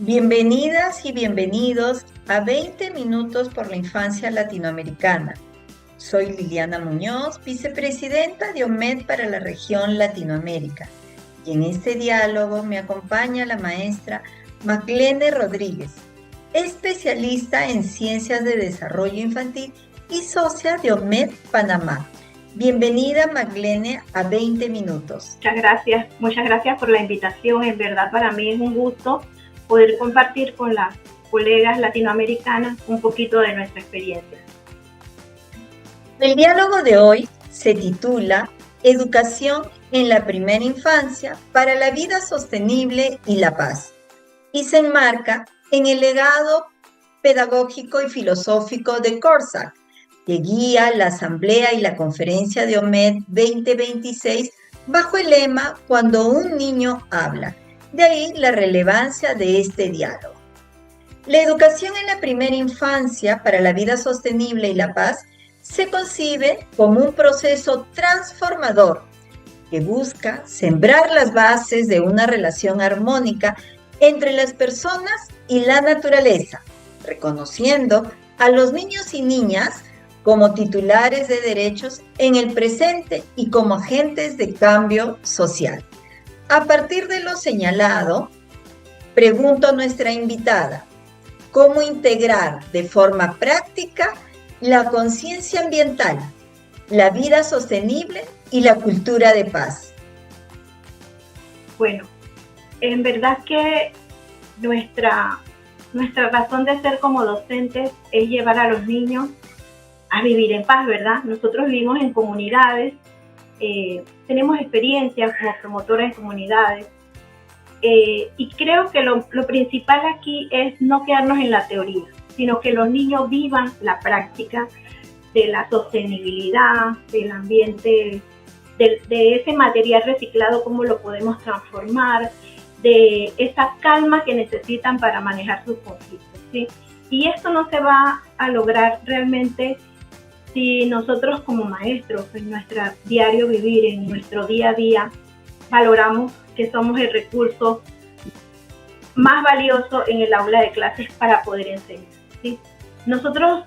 Bienvenidas y bienvenidos a 20 minutos por la infancia latinoamericana. Soy Liliana Muñoz, vicepresidenta de OMED para la región Latinoamérica. Y en este diálogo me acompaña la maestra Maglene Rodríguez, especialista en ciencias de desarrollo infantil y socia de OMED Panamá. Bienvenida, Maglene, a 20 minutos. Muchas gracias por la invitación. En verdad, para mí es un gusto poder compartir con las colegas latinoamericanas un poquito de nuestra experiencia. El diálogo de hoy se titula Educación en la primera infancia para la vida sostenible y la paz, y se enmarca en el legado pedagógico y filosófico de Corsac, que guía la Asamblea y la Conferencia de OMED 2026 bajo el lema Cuando un niño habla. De ahí la relevancia de este diálogo. La educación en la primera infancia para la vida sostenible y la paz se concibe como un proceso transformador que busca sembrar las bases de una relación armónica entre las personas y la naturaleza, reconociendo a los niños y niñas como titulares de derechos en el presente y como agentes de cambio social. A partir de lo señalado, pregunto a nuestra invitada, ¿cómo integrar de forma práctica la conciencia ambiental, la vida sostenible y la cultura de paz? Bueno, en verdad que nuestra razón de ser como docentes es llevar a los niños a vivir en paz, ¿verdad? Nosotros vivimos en comunidades, tenemos experiencias como promotoras de comunidades, y creo que lo principal aquí es no quedarnos en la teoría, sino que los niños vivan la práctica de la sostenibilidad, del ambiente, de ese material reciclado, cómo lo podemos transformar, de esa calma que necesitan para manejar sus conflictos, ¿sí? Y esto no se va a lograr realmente si nosotros como maestros en nuestro diario vivir, en nuestro día a día, valoramos que somos el recurso más valioso en el aula de clases para poder enseñar, ¿sí? Nosotros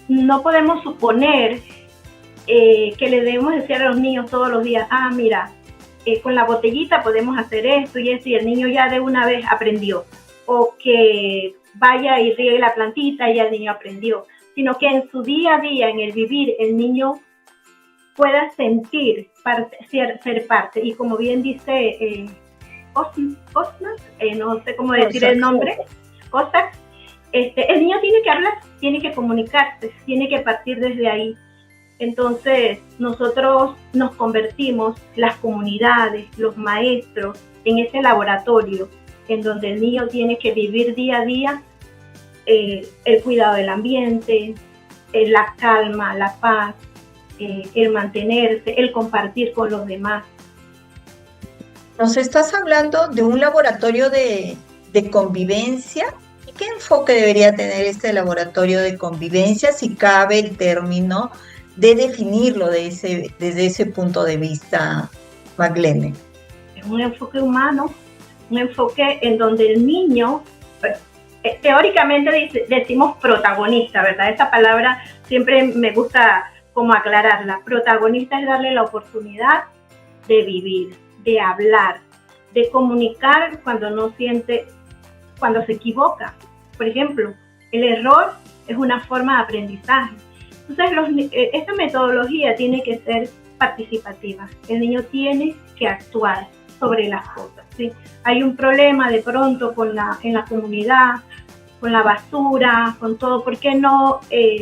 no podemos suponer que le debemos decir a los niños todos los días, mira, con la botellita podemos hacer esto y eso, y el niño ya de una vez aprendió, o que vaya y riegue la plantita y ya el niño aprendió, sino que en su día a día, en el vivir, el niño pueda sentir ser parte. Y como bien dice Osman, no sé cómo decir el nombre, Cossack, el niño tiene que hablar, tiene que comunicarse, tiene que partir desde ahí. Entonces nosotros nos convertimos, las comunidades, los maestros, en ese laboratorio en donde el niño tiene que vivir día a día el cuidado del ambiente, la calma, la paz, el mantenerse, el compartir con los demás. Nos estás hablando de un laboratorio de convivencia. ¿Y qué enfoque debería tener este laboratorio de convivencia, si cabe el término de definirlo desde ese punto de vista, Maglene? Es un enfoque humano, un enfoque en donde el niño, teóricamente decimos protagonista, ¿verdad? Esa palabra siempre me gusta como aclararla. Protagonista es darle la oportunidad de vivir, de hablar, de comunicar cuando no siente, cuando se equivoca. Por ejemplo, el error es una forma de aprendizaje. Entonces, esta metodología tiene que ser participativa. El niño tiene que actuar sobre las cosas, ¿sí? Hay un problema de pronto en la comunidad, con la basura, con todo. ¿Por qué no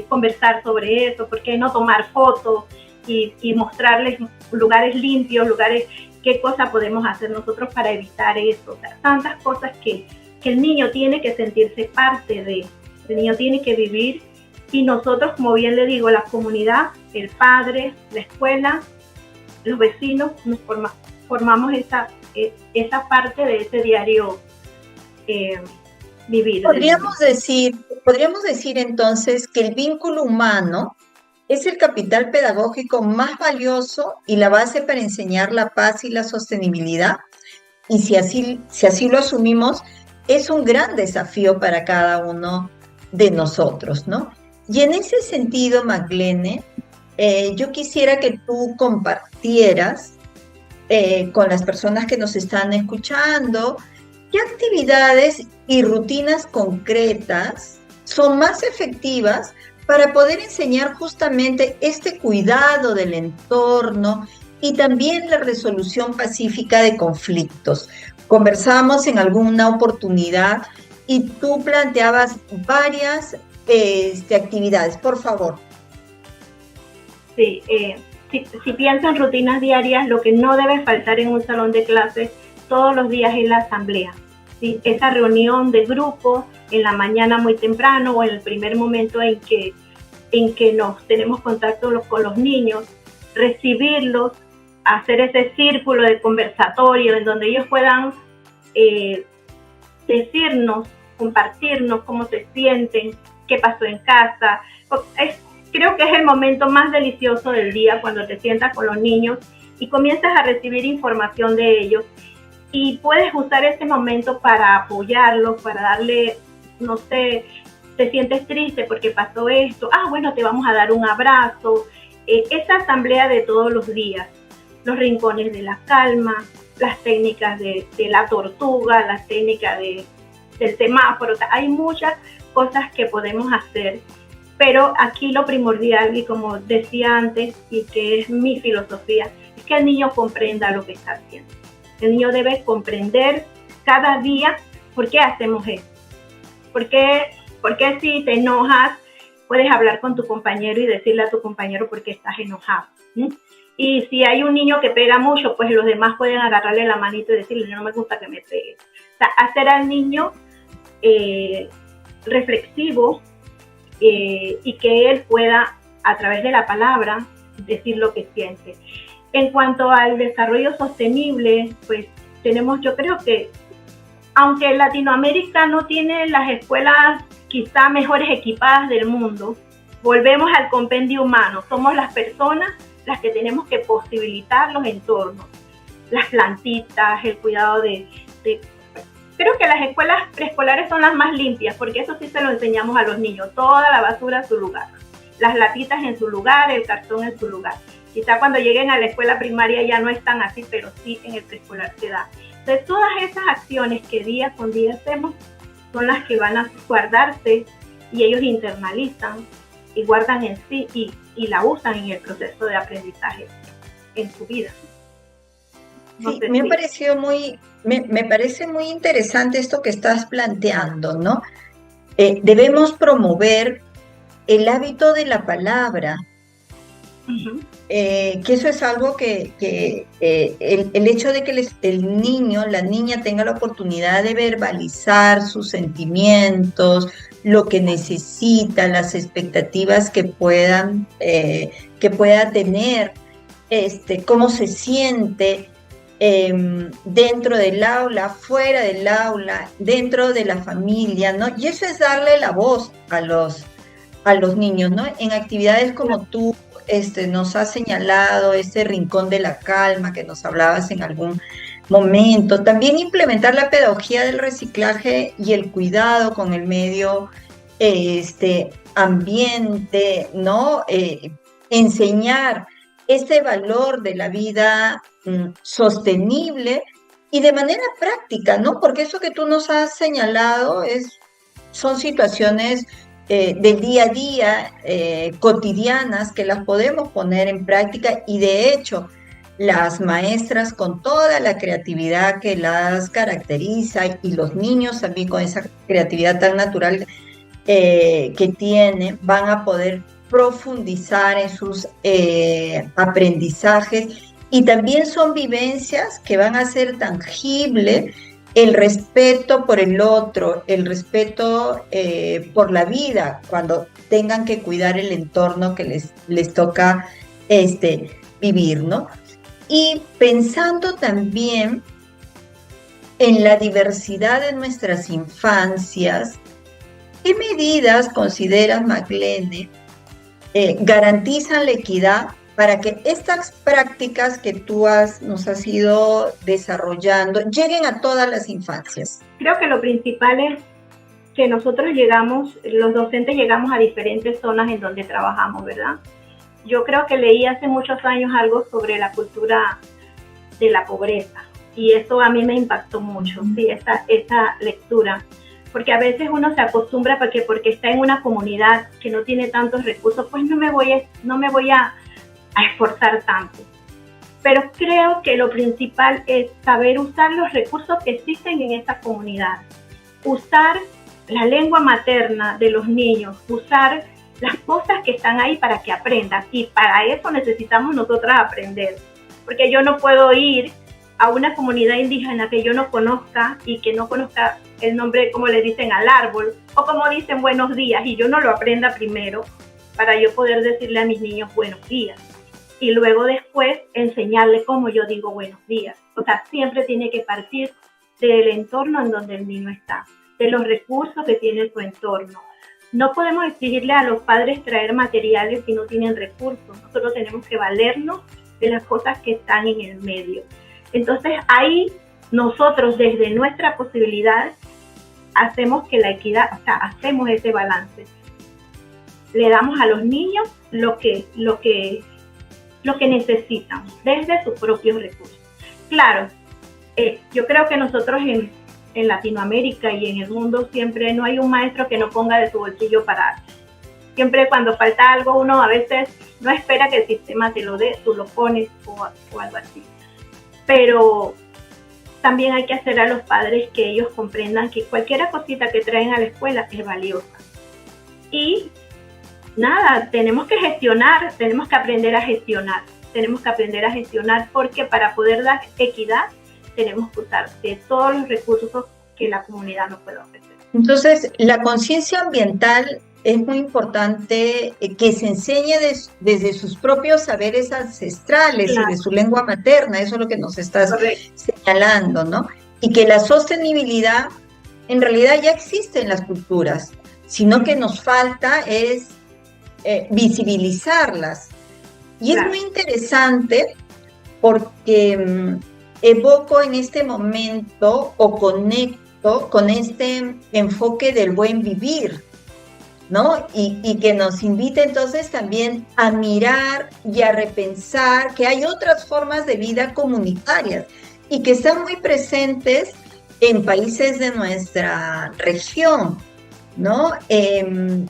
conversar sobre eso? ¿Por qué no tomar fotos y mostrarles lugares limpios, qué cosa podemos hacer nosotros para evitar eso? O sea, tantas cosas que el niño tiene que sentirse parte de, el niño tiene que vivir, y nosotros, como bien le digo, la comunidad, el padre, la escuela, los vecinos, nos formamos esa parte de ese diario vivir. Podríamos decir entonces que el vínculo humano es el capital pedagógico más valioso y la base para enseñar la paz y la sostenibilidad. Y si así lo asumimos, es un gran desafío para cada uno de nosotros, ¿no? Y en ese sentido, Maglene, yo quisiera que tú compartieras con las personas que nos están escuchando qué actividades y rutinas concretas son más efectivas para poder enseñar justamente este cuidado del entorno y también la resolución pacífica de conflictos. Conversamos en alguna oportunidad y tú planteabas varias actividades. Por favor. Sí, si pienso en rutinas diarias, lo que no debe faltar en un salón de clases todos los días es la asamblea. ¿Sí? Esa reunión de grupo en la mañana muy temprano o en el primer momento en que nos tenemos contacto con los niños, recibirlos, hacer ese círculo de conversatorio en donde ellos puedan decirnos, compartirnos cómo se sienten, qué pasó en casa. Creo que es el momento más delicioso del día cuando te sientas con los niños y comienzas a recibir información de ellos y puedes usar ese momento para apoyarlos, para darle, no sé, te sientes triste porque pasó esto, bueno, te vamos a dar un abrazo. Esa asamblea de todos los días, los rincones de la calma, las técnicas de la tortuga, las técnicas del semáforo, o sea, hay muchas cosas que podemos hacer, pero aquí lo primordial, y como decía antes, y que es mi filosofía, es que el niño comprenda lo que está haciendo. El niño debe comprender cada día por qué hacemos esto, por qué si te enojas, puedes hablar con tu compañero y decirle a tu compañero por qué estás enojado. Y si hay un niño que pega mucho, pues los demás pueden agarrarle la manito y decirle, no me gusta que me pegue. O sea, hacer al niño reflexivo y que él pueda, a través de la palabra, decir lo que siente. En cuanto al desarrollo sostenible, pues tenemos, yo creo que, aunque Latinoamérica no tiene las escuelas quizá mejores equipadas del mundo, volvemos al compendio humano. Somos las personas las que tenemos que posibilitar los entornos, las plantitas, el cuidado Creo que las escuelas preescolares son las más limpias, porque eso sí se lo enseñamos a los niños, toda la basura a su lugar, las latitas en su lugar, el cartón en su lugar. Quizá cuando lleguen a la escuela primaria ya no es tan así, pero sí en el preescolar se da. Entonces todas esas acciones que día con día hacemos son las que van a guardarse y ellos internalizan y guardan en sí y la usan en el proceso de aprendizaje en su vida. Sí, me parece muy interesante esto que estás planteando, ¿no? Debemos promover el hábito de la palabra, que eso es algo que el hecho de que el niño, la niña tenga la oportunidad de verbalizar sus sentimientos, lo que necesita, las expectativas que pueda tener, cómo se siente dentro del aula, fuera del aula, dentro de la familia, ¿no? Y eso es darle la voz a los niños, ¿no? En actividades como tú nos has señalado, ese rincón de la calma que nos hablabas en algún momento. También implementar la pedagogía del reciclaje y el cuidado con el medio ambiente, ¿no? Enseñar ese valor de la vida sostenible y de manera práctica, ¿no? Porque eso que tú nos has señalado son situaciones del día a día, cotidianas, que las podemos poner en práctica y de hecho las maestras con toda la creatividad que las caracteriza y los niños también con esa creatividad tan natural que tienen, van a poder profundizar en sus aprendizajes y también son vivencias que van a hacer tangible el respeto por el otro, el respeto por la vida, cuando tengan que cuidar el entorno que les toca vivir, ¿no? Y pensando también en la diversidad de nuestras infancias, ¿qué medidas consideras, Maglene, garantizan la equidad para que estas prácticas que nos has ido desarrollando lleguen a todas las infancias? Creo que lo principal es que nosotros los docentes llegamos a diferentes zonas en donde trabajamos, ¿verdad? Yo creo que leí hace muchos años algo sobre la cultura de la pobreza y eso a mí me impactó mucho, sí, esta lectura, porque a veces uno se acostumbra porque está en una comunidad que no tiene tantos recursos, pues no me voy a esforzar tanto. Pero creo que lo principal es saber usar los recursos que existen en esa comunidad, usar la lengua materna de los niños, usar las cosas que están ahí para que aprendan, y para eso necesitamos nosotras aprender, porque yo no puedo ir a una comunidad indígena que yo no conozca y que no conozca el nombre, como le dicen al árbol, o como dicen buenos días, y yo no lo aprenda primero para yo poder decirle a mis niños buenos días, y luego después enseñarle cómo yo digo buenos días. O sea, siempre tiene que partir del entorno en donde el niño está, de los recursos que tiene su entorno. No podemos exigirle a los padres traer materiales si no tienen recursos. Nosotros tenemos que valernos de las cosas que están en el medio. Entonces ahí nosotros desde nuestra posibilidad hacemos que la equidad, o sea, hacemos ese balance. Le damos a los niños lo que necesitan desde sus propios recursos. Claro, yo creo que nosotros en Latinoamérica y en el mundo siempre no hay un maestro que no ponga de su bolsillo para darse. Siempre cuando falta algo uno a veces no espera que el sistema te lo dé, tú lo pones o algo así. Pero también hay que hacer a los padres que ellos comprendan que cualquier cosita que traen a la escuela es valiosa. Y nada, tenemos que gestionar, tenemos que aprender a gestionar. Tenemos que aprender a gestionar porque para poder dar equidad tenemos que usar de todos los recursos que la comunidad nos puede ofrecer. Entonces, la conciencia ambiental es muy importante que se enseñe desde sus propios saberes ancestrales, claro, y de su lengua materna, eso es lo que nos estás señalando, ¿no? Y que la sostenibilidad en realidad ya existe en las culturas, sino que nos falta es visibilizarlas. Y claro, es muy interesante porque evoco en este momento o conecto con este enfoque del buen vivir, ¿no? Y que nos invita entonces también a mirar y a repensar que hay otras formas de vida comunitarias y que están muy presentes en países de nuestra región, ¿no? En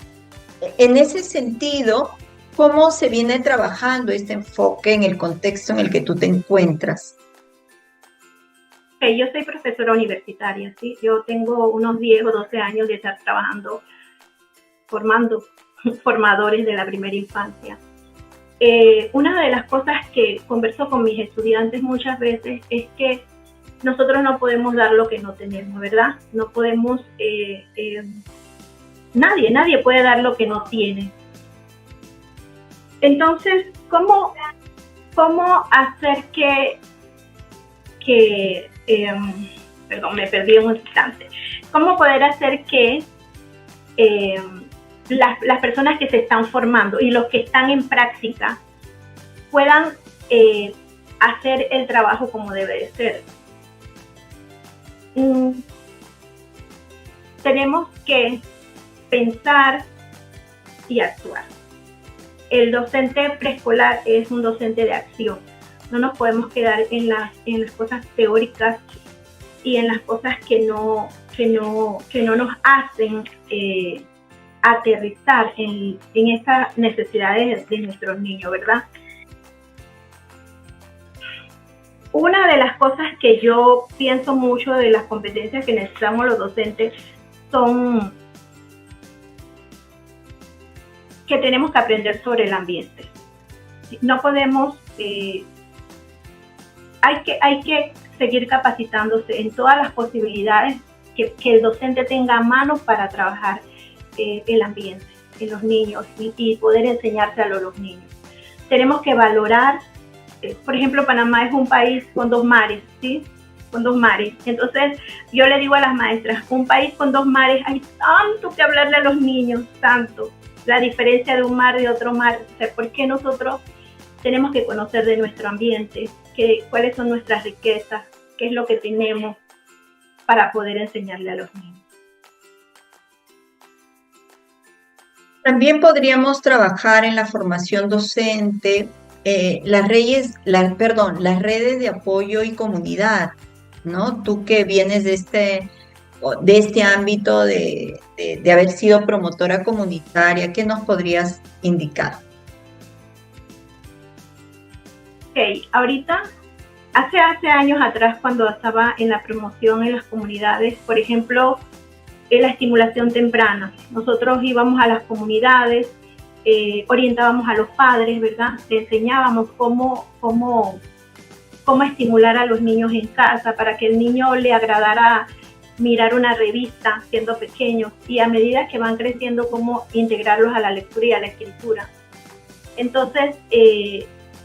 ese sentido, ¿cómo se viene trabajando este enfoque en el contexto en el que tú te encuentras? Yo soy profesora universitaria, ¿sí? Yo tengo unos 10 o 12 años de estar trabajando, formando formadores de la primera infancia. Una de las cosas que converso con mis estudiantes muchas veces es que nosotros no podemos dar lo que no tenemos, ¿verdad? No podemos, nadie puede dar lo que no tiene. Entonces, ¿cómo hacer perdón, me perdí un instante. ¿Cómo poder hacer que las personas que se están formando y los que están en práctica puedan hacer el trabajo como debe de ser? Tenemos que pensar y actuar. El docente preescolar es un docente de acción. No nos podemos quedar en las cosas teóricas y en las cosas que no nos hacen aterrizar en estas necesidades de nuestros niños, ¿verdad? Una de las cosas que yo pienso mucho de las competencias que necesitamos los docentes son que tenemos que aprender sobre el ambiente. No podemos... Hay que seguir capacitándose en todas las posibilidades que el docente tenga a mano para trabajar el ambiente en los niños y poder enseñárselo a los niños. Tenemos que valorar, por ejemplo, Panamá es un país con 2 mares, ¿sí? Con 2 mares. Entonces, yo le digo a las maestras, un país con 2 mares, hay tanto que hablarle a los niños, tanto. La diferencia de un mar y otro mar. O sea, ¿por qué nosotros tenemos que conocer de nuestro ambiente, cuáles son nuestras riquezas, qué es lo que tenemos para poder enseñarle a los niños. También podríamos trabajar en la formación docente, las redes de apoyo y comunidad, ¿no? Tú que vienes de este ámbito de haber sido promotora comunitaria, ¿qué nos podrías indicar? Ok, ahorita, hace años atrás, cuando estaba en la promoción en las comunidades, por ejemplo, en la estimulación temprana, nosotros íbamos a las comunidades, orientábamos a los padres, ¿verdad? Le enseñábamos cómo estimular a los niños en casa para que el niño le agradara mirar una revista siendo pequeños, y a medida que van creciendo, cómo integrarlos a la lectura y a la escritura. Entonces,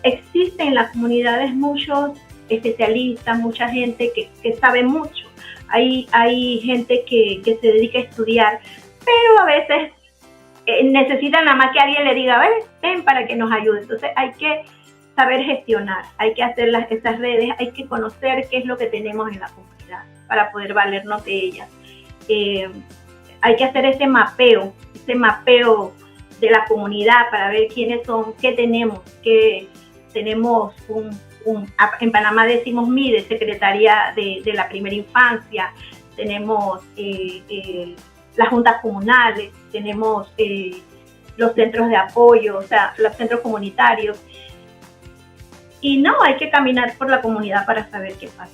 existen en las comunidades muchos especialistas, mucha gente que sabe mucho. Hay gente que se dedica a estudiar, pero a veces necesitan nada más que alguien le diga, ven para que nos ayude. Entonces hay que saber gestionar, hay que hacer esas redes, hay que conocer qué es lo que tenemos en la comunidad para poder valernos de ellas. Hay que hacer ese mapeo de la comunidad para ver quiénes son, qué tenemos, en Panamá decimos MIDE, Secretaría de la Primera Infancia, tenemos las juntas comunales, tenemos los centros de apoyo, o sea, los centros comunitarios. Y no, hay que caminar por la comunidad para saber qué pasa.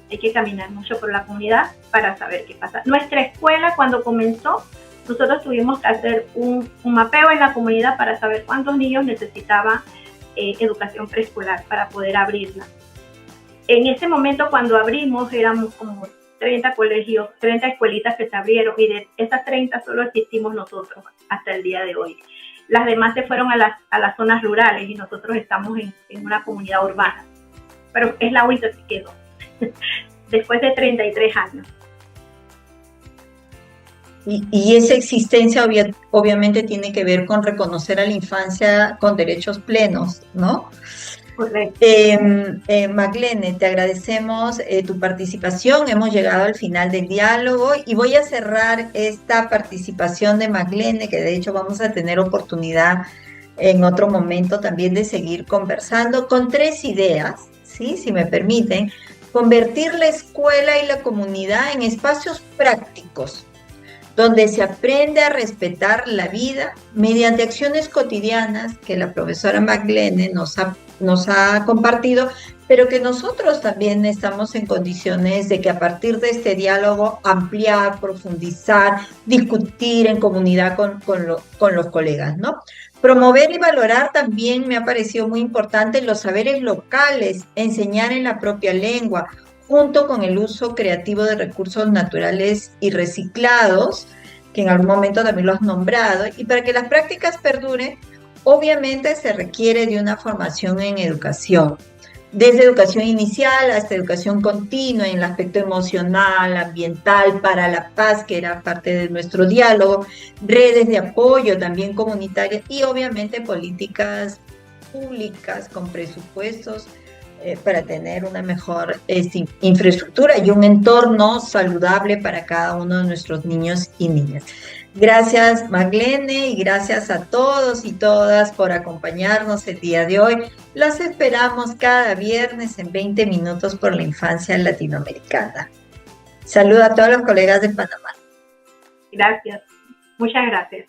Hay que caminar mucho por la comunidad para saber qué pasa. Nuestra escuela, cuando comenzó, nosotros tuvimos que hacer un mapeo en la comunidad para saber cuántos niños necesitaban educación preescolar para poder abrirla. En ese momento, cuando abrimos, éramos como 30 colegios, 30 escuelitas que se abrieron, y de esas 30 solo existimos nosotros hasta el día de hoy. Las demás se fueron a las zonas rurales y nosotros estamos en una comunidad urbana, pero es la única que quedó después de 33 años. Y esa existencia obviamente tiene que ver con reconocer a la infancia con derechos plenos, ¿no? Correcto. Maglene, te agradecemos tu participación. Hemos llegado al final del diálogo y voy a cerrar esta participación de Maglene, que de hecho vamos a tener oportunidad en otro momento también de seguir conversando, con 3 ideas, ¿sí? Si me permiten. Convertir la escuela y la comunidad en espacios prácticos, donde se aprende a respetar la vida mediante acciones cotidianas que la profesora Maglene nos ha compartido, pero que nosotros también estamos en condiciones de que a partir de este diálogo ampliar, profundizar, discutir en comunidad con los colegas, ¿no? Promover y valorar también me ha parecido muy importante los saberes locales, enseñar en la propia lengua, junto con el uso creativo de recursos naturales y reciclados, que en algún momento también lo has nombrado, y para que las prácticas perduren, obviamente se requiere de una formación en educación, desde educación inicial hasta educación continua en el aspecto emocional, ambiental, para la paz, que era parte de nuestro diálogo, redes de apoyo también comunitarias y obviamente políticas públicas con presupuestos para tener una mejor infraestructura y un entorno saludable para cada uno de nuestros niños y niñas. Gracias, Maglene, y gracias a todos y todas por acompañarnos el día de hoy. Los esperamos cada viernes en 20 minutos por la infancia latinoamericana. Saludo a todos los colegas de Panamá. Gracias. Muchas gracias.